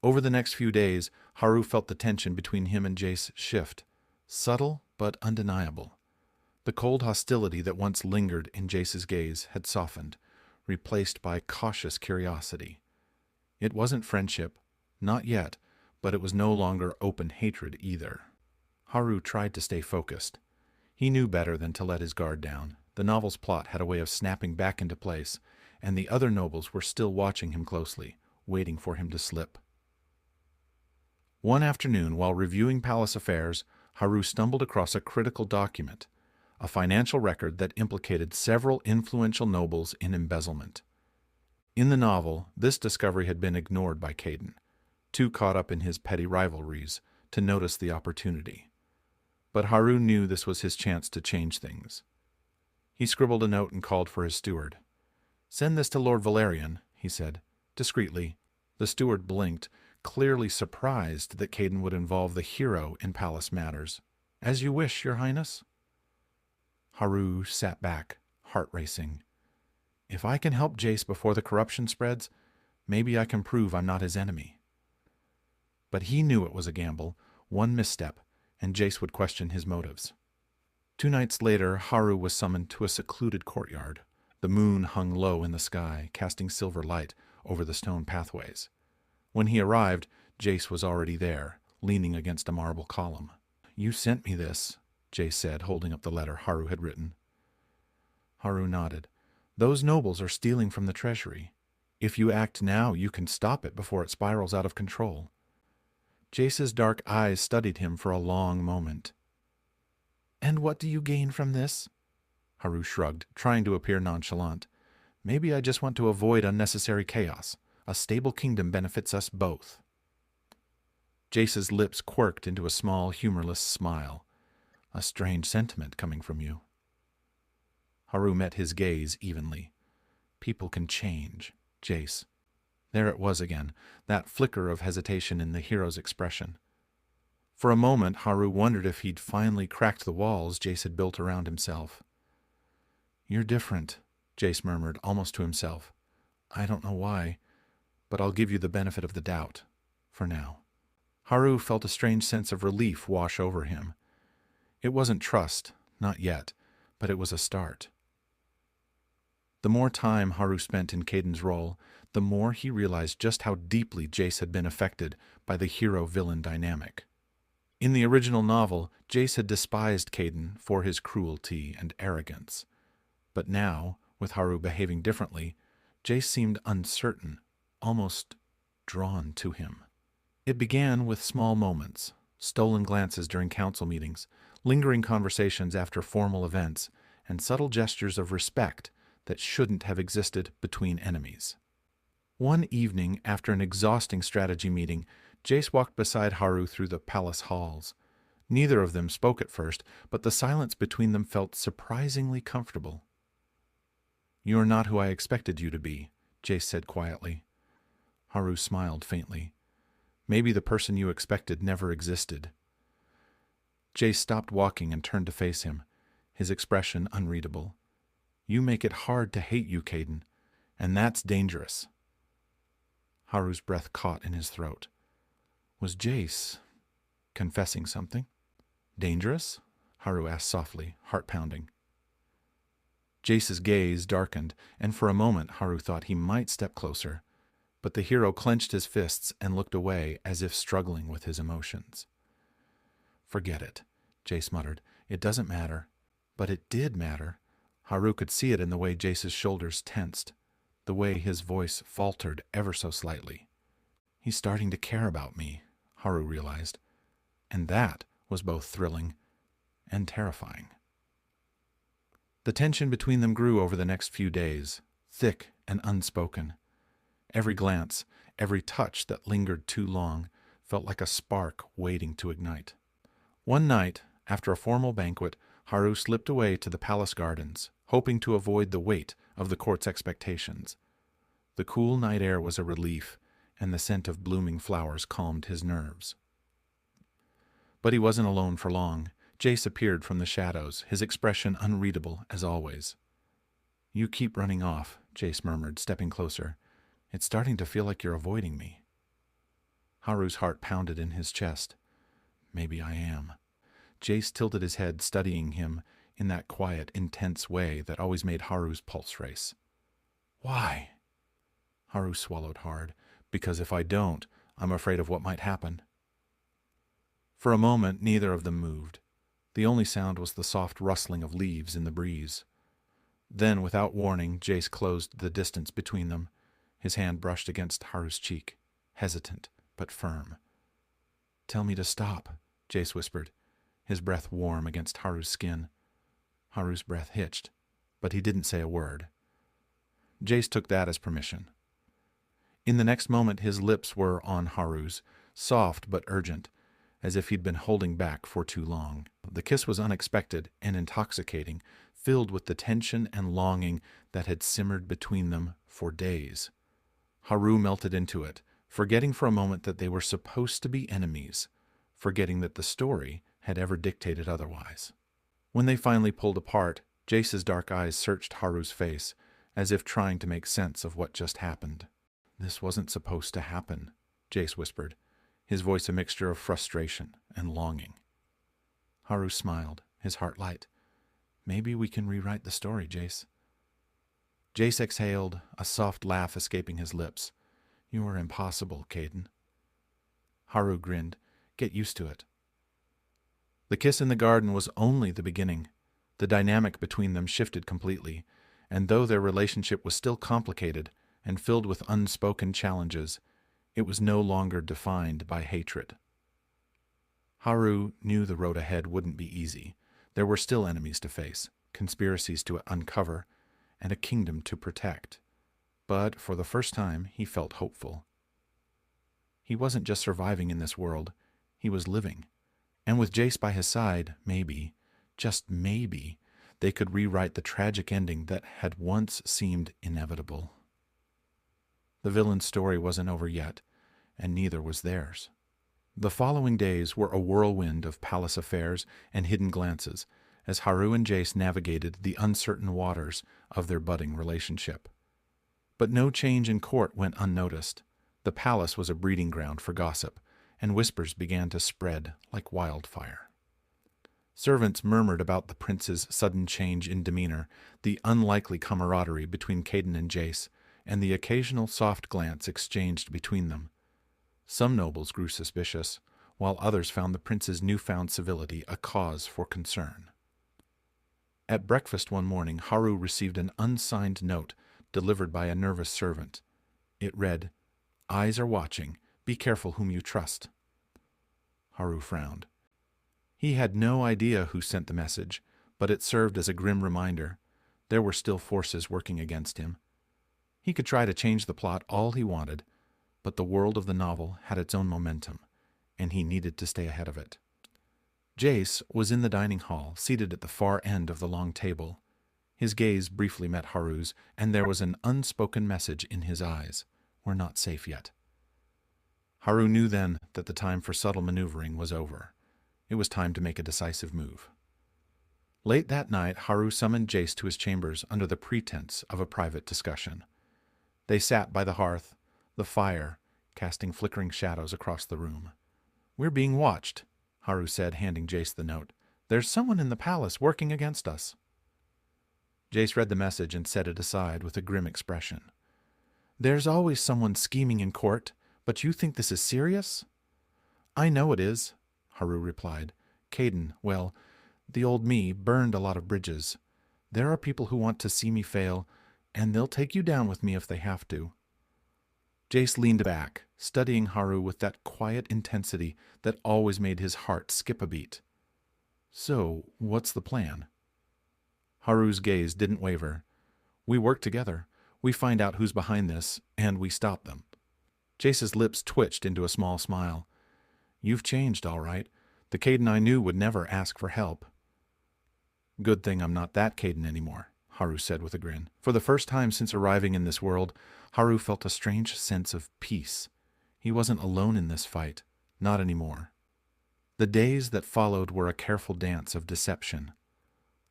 Over the next few days, Haru felt the tension between him and Jace shift, subtle but undeniable. The cold hostility that once lingered in Jace's gaze had softened, replaced by cautious curiosity. It wasn't friendship, not yet, but it was no longer open hatred either. Haru tried to stay focused. He knew better than to let his guard down. The novel's plot had a way of snapping back into place, and the other nobles were still watching him closely, waiting for him to slip. One afternoon, while reviewing palace affairs, Haru stumbled across a critical document, a financial record that implicated several influential nobles in embezzlement. In the novel, this discovery had been ignored by Caden, too caught up in his petty rivalries to notice the opportunity. But Haru knew this was his chance to change things. He scribbled a note and called for his steward. "Send this to Lord Valerian," he said, discreetly. The steward blinked, clearly surprised that Caden would involve the hero in palace matters. "As you wish, Your Highness." Haru sat back, heart racing. If I can help Jace before the corruption spreads, maybe I can prove I'm not his enemy. But he knew it was a gamble, one misstep, and Jace would question his motives. 2 nights later, Haru was summoned to a secluded courtyard. The moon hung low in the sky, casting silver light over the stone pathways. When he arrived, Jace was already there, leaning against a marble column. "You sent me this," Jace said, holding up the letter Haru had written. Haru nodded. "Those nobles are stealing from the treasury. If you act now, you can stop it before it spirals out of control." Jace's dark eyes studied him for a long moment. "And what do you gain from this?" Haru shrugged, trying to appear nonchalant. "Maybe I just want to avoid unnecessary chaos. A stable kingdom benefits us both." Jace's lips quirked into a small, humorless smile. "A strange sentiment coming from you." Haru met his gaze evenly. "People can change, Jace." There it was again, that flicker of hesitation in the hero's expression. For a moment, Haru wondered if he'd finally cracked the walls Jace had built around himself. "You're different," Jace murmured, almost to himself. "I don't know why, but I'll give you the benefit of the doubt, for now." Haru felt a strange sense of relief wash over him. It wasn't trust, not yet, but it was a start. The more time Haru spent in Caden's role, the more he realized just how deeply Jace had been affected by the hero-villain dynamic. In the original novel, Jace had despised Caden for his cruelty and arrogance. But now, with Haru behaving differently, Jace seemed uncertain, almost drawn to him. It began with small moments, stolen glances during council meetings, lingering conversations after formal events, and subtle gestures of respect that shouldn't have existed between enemies. One evening, after an exhausting strategy meeting, Jace walked beside Haru through the palace halls. Neither of them spoke at first, but the silence between them felt surprisingly comfortable. "You're not who I expected you to be," Jace said quietly. Haru smiled faintly. "Maybe the person you expected never existed." Jace stopped walking and turned to face him, his expression unreadable. "You make it hard to hate you, Caden, and that's dangerous." Haru's breath caught in his throat. Was Jace confessing something? "Dangerous?" Haru asked softly, heart pounding. Jace's gaze darkened, and for a moment Haru thought he might step closer, but the hero clenched his fists and looked away as if struggling with his emotions. "Forget it," Jace muttered. "It doesn't matter." But it did matter. Haru could see it in the way Jace's shoulders tensed, the way his voice faltered ever so slightly. "He's starting to care about me," Haru realized, and that was both thrilling and terrifying. The tension between them grew over the next few days, thick and unspoken. Every glance, every touch that lingered too long, felt like a spark waiting to ignite. One night, after a formal banquet, Haru slipped away to the palace gardens, hoping to avoid the weight of the court's expectations. The cool night air was a relief, and the scent of blooming flowers calmed his nerves. But he wasn't alone for long. Jace appeared from the shadows, his expression unreadable as always. "You keep running off," Jace murmured, stepping closer. "It's starting to feel like you're avoiding me." Haru's heart pounded in his chest. Maybe I am. Jace tilted his head, studying him in that quiet, intense way that always made Haru's pulse race. Why? Haru swallowed hard. Because if I don't, I'm afraid of what might happen. For a moment, neither of them moved. The only sound was the soft rustling of leaves in the breeze. Then, without warning, Jace closed the distance between them. His hand brushed against Haru's cheek, hesitant but firm. Tell me to stop, Jace whispered, his breath warm against Haru's skin. Haru's breath hitched, but he didn't say a word. Jace took that as permission. In the next moment, his lips were on Haru's, soft but urgent, as if he'd been holding back for too long. The kiss was unexpected and intoxicating, filled with the tension and longing that had simmered between them for days. Haru melted into it, forgetting for a moment that they were supposed to be enemies, forgetting that the story had ever dictated otherwise. When they finally pulled apart, Jace's dark eyes searched Haru's face, as if trying to make sense of what just happened. This wasn't supposed to happen, Jace whispered, his voice a mixture of frustration and longing. Haru smiled, his heart light. Maybe we can rewrite the story, Jace. Jace exhaled, a soft laugh escaping his lips. You are impossible, Caden. Haru grinned. Get used to it. The kiss in the garden was only the beginning. The dynamic between them shifted completely, and though their relationship was still complicated and filled with unspoken challenges, it was no longer defined by hatred. Haru knew the road ahead wouldn't be easy. There were still enemies to face, conspiracies to uncover, and a kingdom to protect. But for the first time, he felt hopeful. He wasn't just surviving in this world, he was living. And with Jace by his side, maybe, just maybe, they could rewrite the tragic ending that had once seemed inevitable. The villain's story wasn't over yet, and neither was theirs. The following days were a whirlwind of palace affairs and hidden glances, as Haru and Jace navigated the uncertain waters of their budding relationship. But no change in court went unnoticed. The palace was a breeding ground for gossip, and whispers began to spread like wildfire. Servants murmured about the prince's sudden change in demeanor, the unlikely camaraderie between Caden and Jace, and the occasional soft glance exchanged between them. Some nobles grew suspicious, while others found the prince's newfound civility a cause for concern. At breakfast one morning, Haru received an unsigned note delivered by a nervous servant. It read, "Eyes are watching. Be careful whom you trust." Haru frowned. He had no idea who sent the message, but it served as a grim reminder. There were still forces working against him. He could try to change the plot all he wanted, but the world of the novel had its own momentum, and he needed to stay ahead of it. Jace was in the dining hall, seated at the far end of the long table. His gaze briefly met Haru's, and there was an unspoken message in his eyes. We're not safe yet. Haru knew then that the time for subtle maneuvering was over. It was time to make a decisive move. Late that night, Haru summoned Jace to his chambers under the pretense of a private discussion. They sat by the hearth, the fire casting flickering shadows across the room. "We're being watched," Haru said, handing Jace the note. "There's someone in the palace working against us." Jace read the message and set it aside with a grim expression. "There's always someone scheming in court, but you think this is serious?" "I know it is," Haru replied. "Caden, well, the old me burned a lot of bridges. There are people who want to see me fail, and they'll take you down with me if they have to." Jace leaned back, studying Haru with that quiet intensity that always made his heart skip a beat. "So, what's the plan?" Haru's gaze didn't waver. "We work together. We find out who's behind this, and we stop them." Jace's lips twitched into a small smile. "You've changed, all right. The Caden I knew would never ask for help." "Good thing I'm not that Caden anymore," Haru said with a grin. For the first time since arriving in this world, Haru felt a strange sense of peace. He wasn't alone in this fight. Not anymore. The days that followed were a careful dance of deception.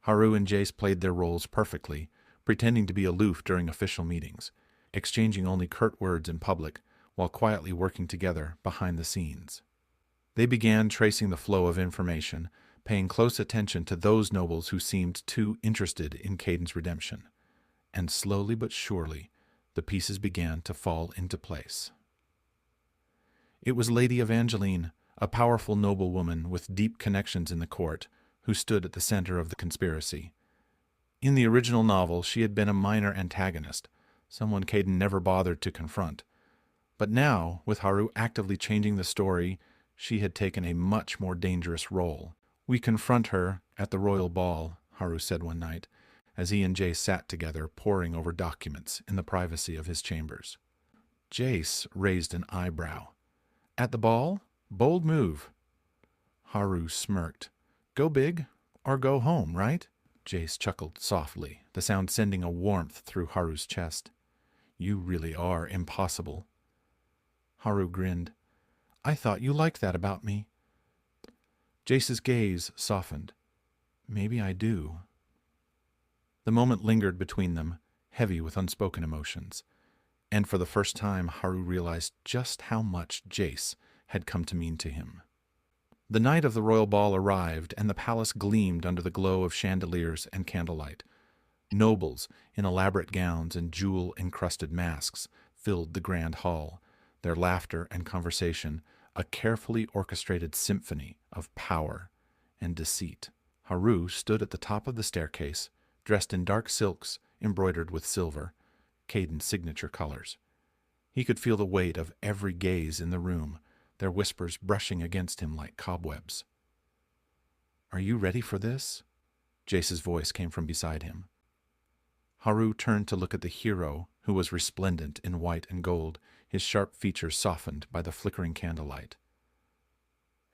Haru and Jace played their roles perfectly, pretending to be aloof during official meetings, exchanging only curt words in public, while quietly working together behind the scenes. They began tracing the flow of information, paying close attention to those nobles who seemed too interested in Caden's redemption. And slowly but surely, the pieces began to fall into place. It was Lady Evangeline, a powerful noblewoman with deep connections in the court, who stood at the center of the conspiracy. In the original novel, she had been a minor antagonist, someone Caden never bothered to confront. But now, with Haru actively changing the story, she had taken a much more dangerous role. "We confront her at the royal ball," Haru said one night, as he and Jace sat together poring over documents in the privacy of his chambers. Jace raised an eyebrow. "At the ball? Bold move." Haru smirked. "Go big or go home, right?" Jace chuckled softly, the sound sending a warmth through Haru's chest. "You really are impossible." Haru grinned. "I thought you liked that about me." Jace's gaze softened. "Maybe I do." The moment lingered between them, heavy with unspoken emotions, and for the first time Haru realized just how much Jace had come to mean to him. The night of the royal ball arrived, and the palace gleamed under the glow of chandeliers and candlelight. Nobles in elaborate gowns and jewel-encrusted masks filled the grand hall, their laughter and conversation a carefully orchestrated symphony of power and deceit. Haru stood at the top of the staircase, dressed in dark silks embroidered with silver, Caden's signature colors. He could feel the weight of every gaze in the room, their whispers brushing against him like cobwebs. "Are you ready for this?" Jace's voice came from beside him. Haru turned to look at the hero, who was resplendent in white and gold, his sharp features softened by the flickering candlelight.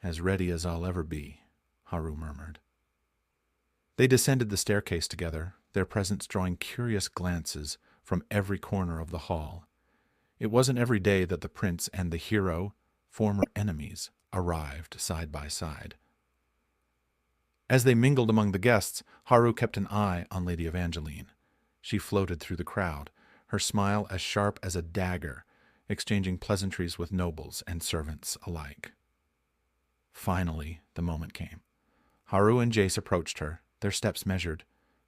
"As ready as I'll ever be," Haru murmured. They descended the staircase together, their presence drawing curious glances from every corner of the hall. It wasn't every day that the prince and the hero, former enemies, arrived side by side. As they mingled among the guests, Haru kept an eye on Lady Evangeline. She floated through the crowd, her smile as sharp as a dagger, exchanging pleasantries with nobles and servants alike. Finally, the moment came. Haru and Jace approached her, their steps measured,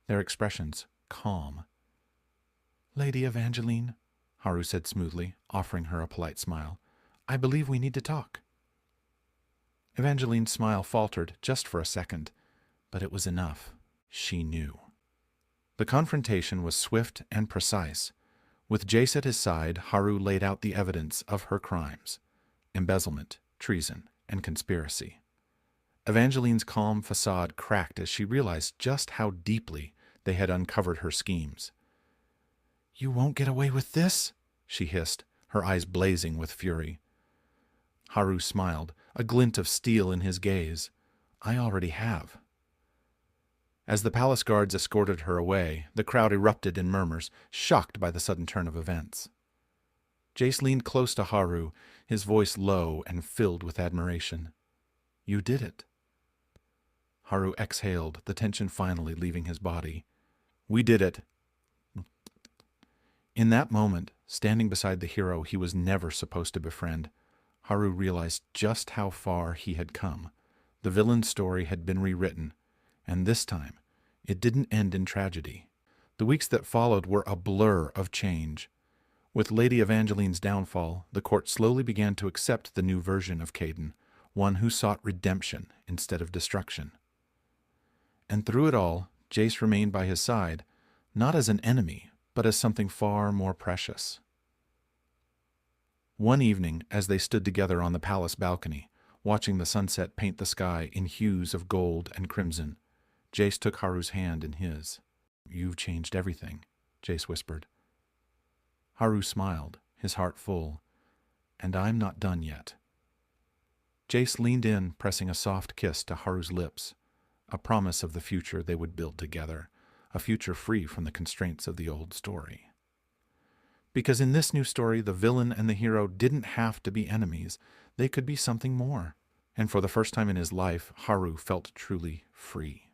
their expressions calm. "Lady Evangeline," Haru said smoothly, offering her a polite smile, "I believe we need to talk." Evangeline's smile faltered just for a second, but it was enough. She knew. The confrontation was swift and precise. With Jace at his side, Haru laid out the evidence of her crimes: embezzlement, treason, and conspiracy. Evangeline's calm facade cracked as she realized just how deeply they had uncovered her schemes. "You won't get away with this?" she hissed, her eyes blazing with fury. Haru smiled, a glint of steel in his gaze. "I already have." As the palace guards escorted her away, the crowd erupted in murmurs, shocked by the sudden turn of events. Jace leaned close to Haru, his voice low and filled with admiration. "You did it." Haru exhaled, the tension finally leaving his body. "We did it." In that moment, standing beside the hero he was never supposed to befriend, Haru realized just how far he had come. The villain's story had been rewritten, and this time, it didn't end in tragedy. The weeks that followed were a blur of change. With Lady Evangeline's downfall, the court slowly began to accept the new version of Caden, one who sought redemption instead of destruction. And through it all, Jace remained by his side, not as an enemy, but as something far more precious. One evening, as they stood together on the palace balcony, watching the sunset paint the sky in hues of gold and crimson, Jace took Haru's hand in his. "You've changed everything," Jace whispered. Haru smiled, his heart full. "And I'm not done yet." Jace leaned in, pressing a soft kiss to Haru's lips, a promise of the future they would build together, a future free from the constraints of the old story. Because in this new story, the villain and the hero didn't have to be enemies. They could be something more. And for the first time in his life, Haru felt truly free.